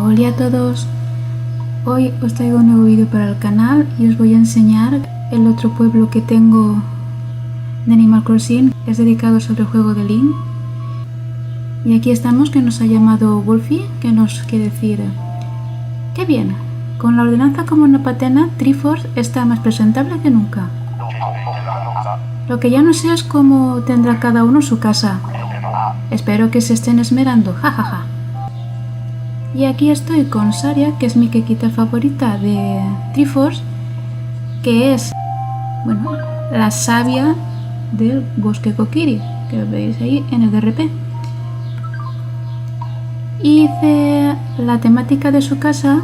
Hola a todos, hoy os traigo un nuevo vídeo para el canal y os voy a enseñar el otro pueblo que tengo de Animal Crossing. Es dedicado sobre el juego de Link. Y aquí estamos, que nos ha llamado Wolfie, que nos quiere decir: ¡qué bien! Con la ordenanza como una patena, Triforce está más presentable que nunca. Lo que ya no sé es cómo tendrá cada uno su casa. Espero que se estén esmerando, jajaja. Y aquí estoy con Saria, que es mi quequita favorita de Triforce, que es, bueno, la sabia del bosque Kokiri, que lo veis ahí en el DRP. Hice la temática de su casa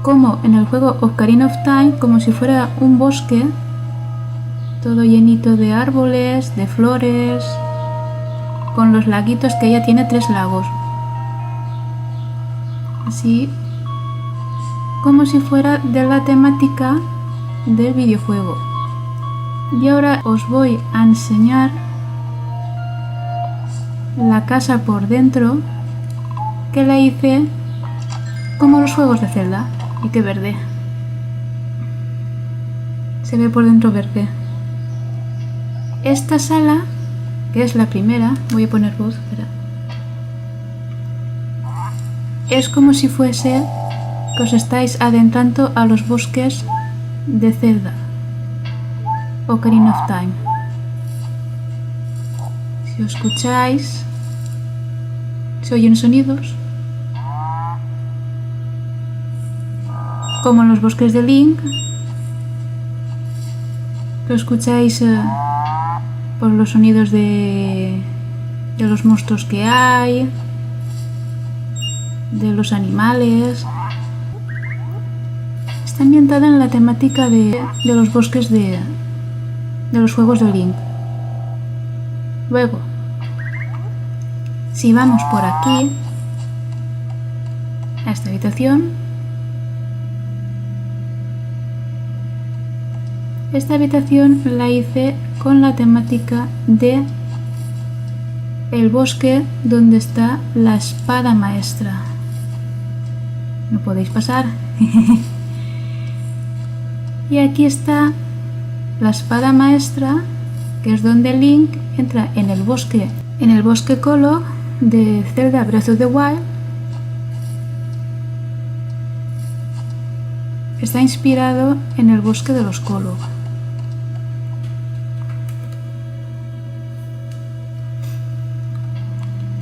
como en el juego Ocarina of Time, como si fuera un bosque todo llenito de árboles, de flores, con los laguitos, que ella tiene 3 lagos, así como si fuera de la temática del videojuego. Y ahora os voy a enseñar la casa por dentro, que la hice como los juegos de Zelda. Y qué verde, se ve por dentro verde. Esta sala, que es la primera, voy a poner luz, espera. Es como si fuese que os estáis adentrando a los bosques de Zelda, Ocarina of Time. Si os escucháis, se oyen sonidos como en los bosques de Link, que escucháis por los sonidos de los monstruos que hay, de los animales. Está ambientada en la temática de los bosques de los juegos de Link. Luego, si vamos por aquí a esta habitación, esta habitación la hice con la temática de el bosque donde está la espada maestra. No podéis pasar. Y aquí está la espada maestra, que es donde Link entra en el bosque Kolok de Zelda Breath of the Wild. Está inspirado en el bosque de los Kolok.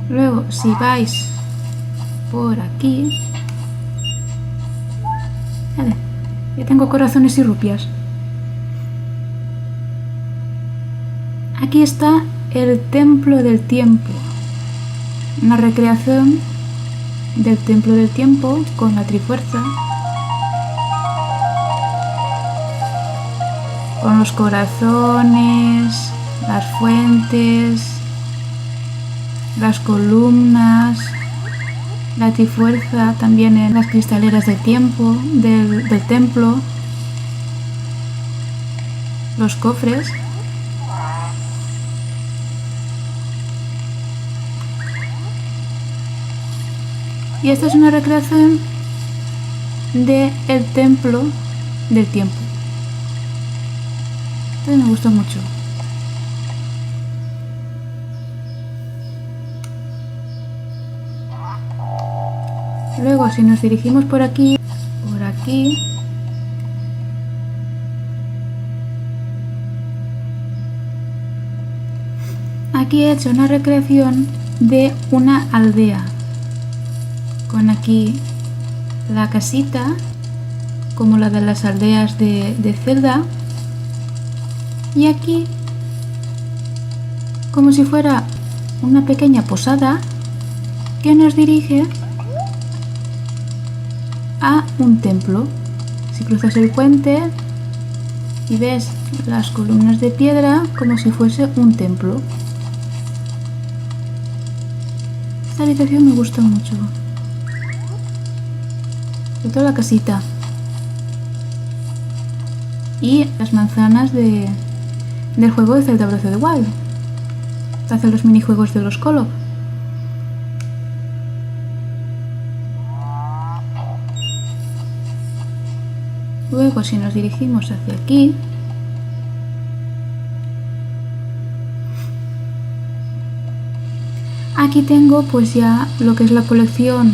Luego, si vais por aquí, vale, ya tengo corazones y rupias. Aquí está el Templo del Tiempo, una recreación del Templo del Tiempo con la Trifuerza, con los corazones, las fuentes, las columnas, la Trifuerza también en las cristaleras del tiempo, del templo, los cofres. Y esta es una recreación del Templo del Tiempo. Entonces me gustó mucho. Luego, si nos dirigimos por aquí, aquí he hecho una recreación de una aldea, con aquí la casita, como la de las aldeas de Zelda, y aquí como si fuera una pequeña posada que nos dirige a un templo. Si cruzas el puente y ves las columnas de piedra, como si fuese un templo. Esta habitación me gusta mucho, sobre todo la casita y las manzanas del juego de Zelda Breath of the Wild, para hacer los minijuegos de los Kolok. Luego, si nos dirigimos hacia aquí, aquí tengo pues ya lo que es la colección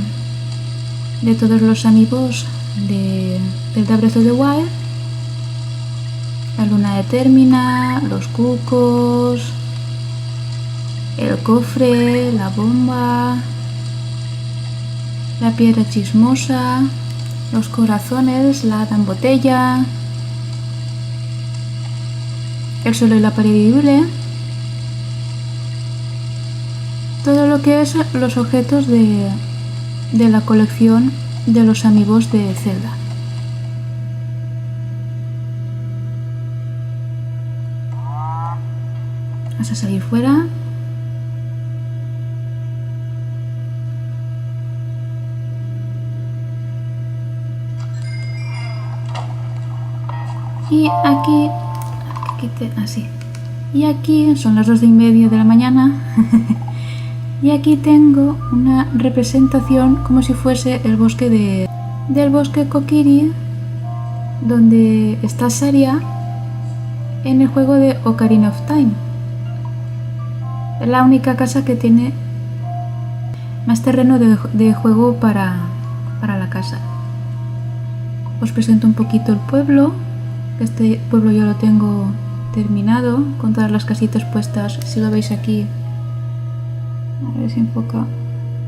de todos los amigos del Breath of the Wild. La luna de Termina, los cucos, el cofre, la bomba, la piedra chismosa, los corazones, la hada en botella, el suelo y la pared visible. Todo lo que es los objetos de la colección de los amigos de Zelda. Vas a salir fuera. Y aquí así. Y aquí son las 2:30 de la mañana. Y aquí tengo una representación como si fuese el bosque del bosque Kokiri, donde está Saria en el juego de Ocarina of Time. Es la única casa que tiene más terreno de juego para la casa. Os presento un poquito el pueblo. Este pueblo yo lo tengo terminado con todas las casitas puestas. Si lo veis aquí, a ver si enfoca,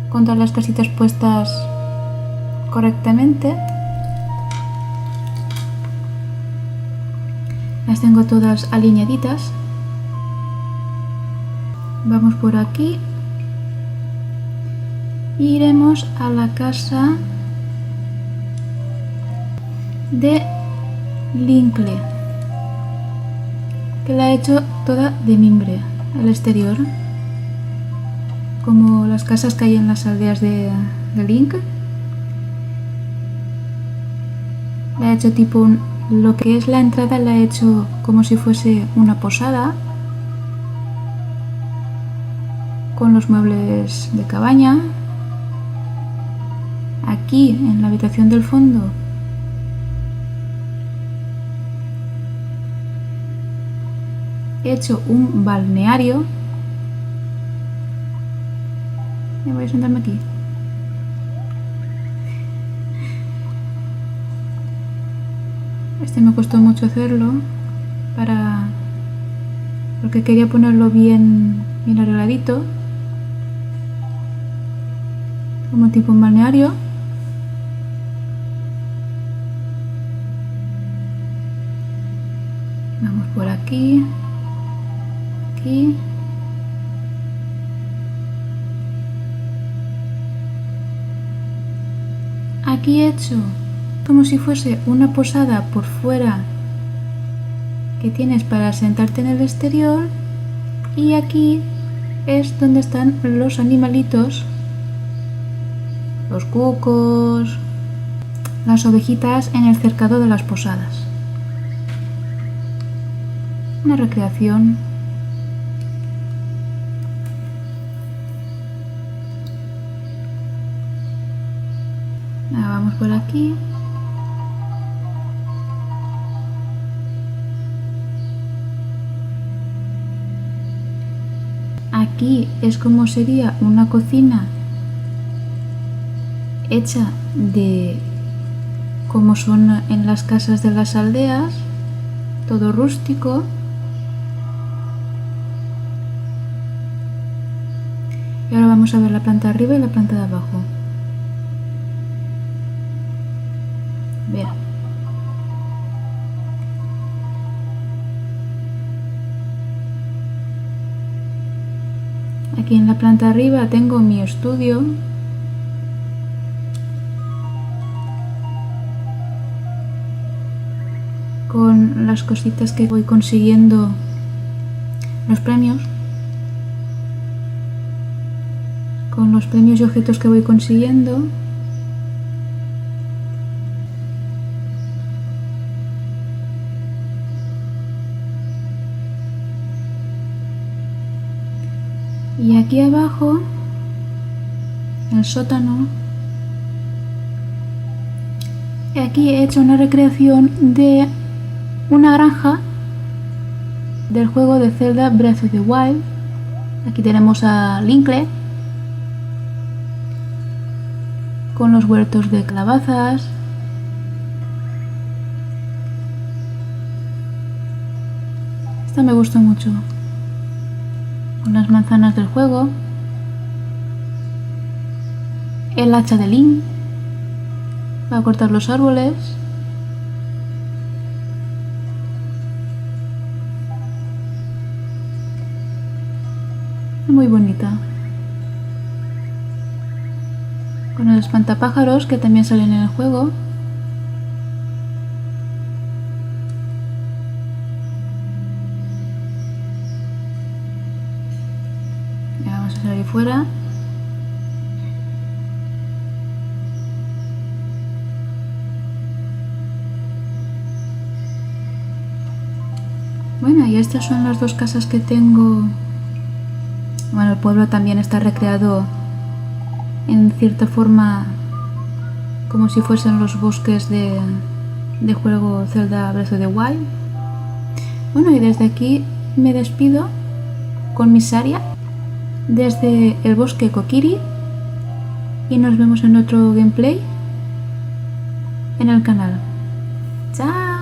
con todas las casitas puestas correctamente. Las tengo todas alineaditas. Vamos por aquí. Iremos a la casa de Linkle, que la he hecho toda de mimbre, el exterior, como las casas que hay en las aldeas de Link. La he hecho tipo lo que es la entrada, la he hecho como si fuese una posada, con los muebles de cabaña. Aquí en la habitación del fondo he hecho un balneario. Me voy a sentarme aquí. Este me costó mucho hacerlo porque quería ponerlo bien arregladito, como tipo un balneario. Vamos por aquí. Aquí he hecho como si fuese una posada por fuera que tienes para sentarte en el exterior, y aquí es donde están los animalitos, los cucos, las ovejitas en el cercado de las posadas. Una recreación. Vamos por aquí. Aquí es como sería una cocina hecha de como son en las casas de las aldeas, todo rústico. Y ahora vamos a ver la planta de arriba y la planta de abajo. Vean. Aquí en la planta de arriba tengo mi estudio. Con las cositas que voy consiguiendo, los premios. Con los premios y objetos que voy consiguiendo. Y aquí abajo, en el sótano, Aquí he hecho una recreación de una granja del juego de Zelda Breath of the Wild. Aquí tenemos a Linkle con los huertos de calabazas. Esta me gustó mucho. Con las manzanas del juego. El hacha de Link para cortar los árboles. Muy bonita. Con los espantapájaros que también salen en el juego. Ya vamos a salir fuera. Bueno, y estas son las dos casas que tengo. Bueno, el pueblo también está recreado en cierta forma como si fuesen los bosques de juego Zelda Breath of the Wild. Bueno, y desde aquí me despido con mi Saria desde el bosque Kokiri y nos vemos en otro gameplay en el canal. ¡Chao!